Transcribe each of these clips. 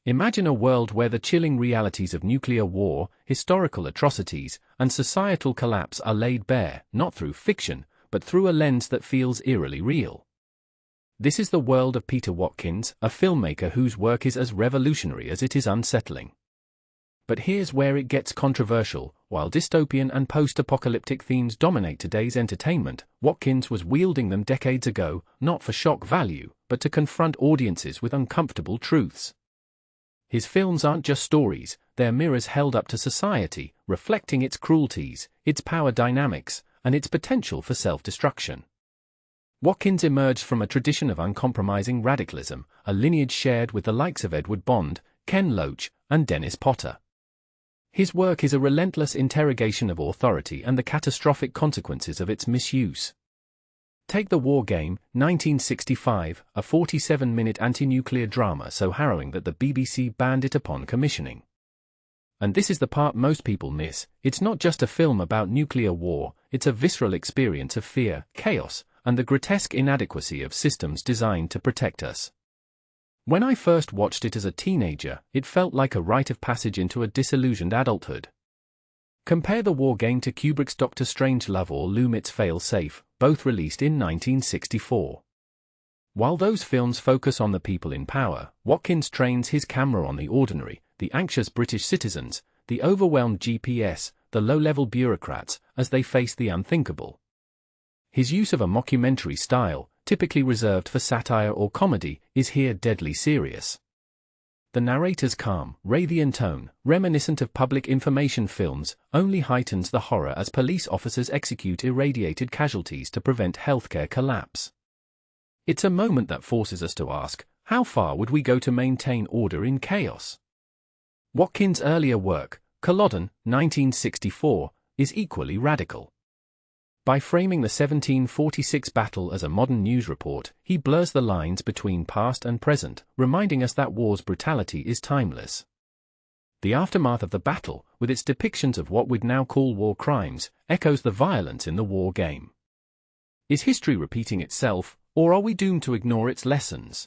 Imagine a world where the chilling realities of nuclear war, historical atrocities, and societal collapse are laid bare, not through fiction, but through a lens that feels eerily real. This is the world of Peter Watkins, a filmmaker whose work is as revolutionary as it is unsettling. But here's where it gets controversial. While dystopian and post-apocalyptic themes dominate today's entertainment, Watkins was wielding them decades ago, not for shock value, but to confront audiences with uncomfortable truths. His films aren't just stories, they're mirrors held up to society, reflecting its cruelties, its power dynamics, and its potential for self-destruction. Watkins emerged from a tradition of uncompromising radicalism, a lineage shared with the likes of Edward Bond, Ken Loach, and Dennis Potter. His work is a relentless interrogation of authority and the catastrophic consequences of its misuse. Take The War Game, 1965, a 47-minute anti-nuclear drama so harrowing that the BBC banned it upon commissioning. And this is the part most people miss: it's not just a film about nuclear war, it's a visceral experience of fear, chaos, and the grotesque inadequacy of systems designed to protect us. When I first watched it as a teenager, it felt like a rite of passage into a disillusioned adulthood. Compare The War Game to Kubrick's Dr. Strangelove or Lumit's Fail-Safe, both released in 1964. While those films focus on the people in power, Watkins trains his camera on the ordinary, the anxious British citizens, the overwhelmed GPS, the low-level bureaucrats, as they face the unthinkable. His use of a mockumentary style, typically reserved for satire or comedy, is here deadly serious. The narrator's calm, Raytheon tone, reminiscent of public information films, only heightens the horror as police officers execute irradiated casualties to prevent healthcare collapse. It's a moment that forces us to ask, how far would we go to maintain order in chaos? Watkins' earlier work, Culloden, 1964, is equally radical. By framing the 1746 battle as a modern news report, he blurs the lines between past and present, reminding us that war's brutality is timeless. The aftermath of the battle, with its depictions of what we'd now call war crimes, echoes the violence in The War Game. Is history repeating itself, or are we doomed to ignore its lessons?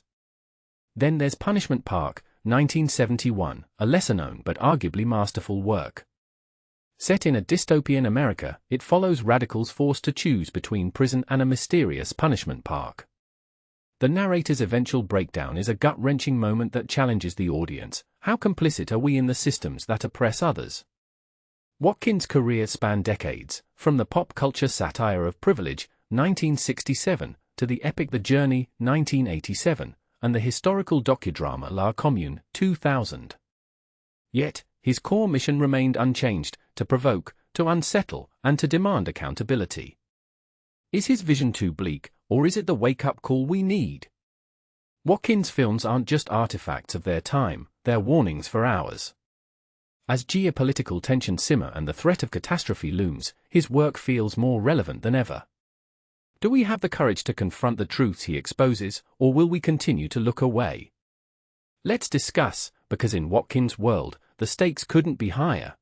Then there's Punishment Park, 1971, a lesser-known but arguably masterful work. Set in a dystopian America, it follows radicals forced to choose between prison and a mysterious punishment park. The narrator's eventual breakdown is a gut-wrenching moment that challenges the audience. How complicit are we in the systems that oppress others? Watkins' career spanned decades, from the pop culture satire of Privilege, 1967, to the epic The Journey, 1987, and the historical docudrama La Commune, 2000. Yet, his core mission remained unchanged: to provoke, to unsettle, and to demand accountability. Is his vision too bleak, or is it the wake-up call we need? Watkins' films aren't just artifacts of their time, they're warnings for ours. As geopolitical tensions simmer and the threat of catastrophe looms, his work feels more relevant than ever. Do we have the courage to confront the truths he exposes, or will we continue to look away? Let's discuss, because in Watkins' world, the stakes couldn't be higher.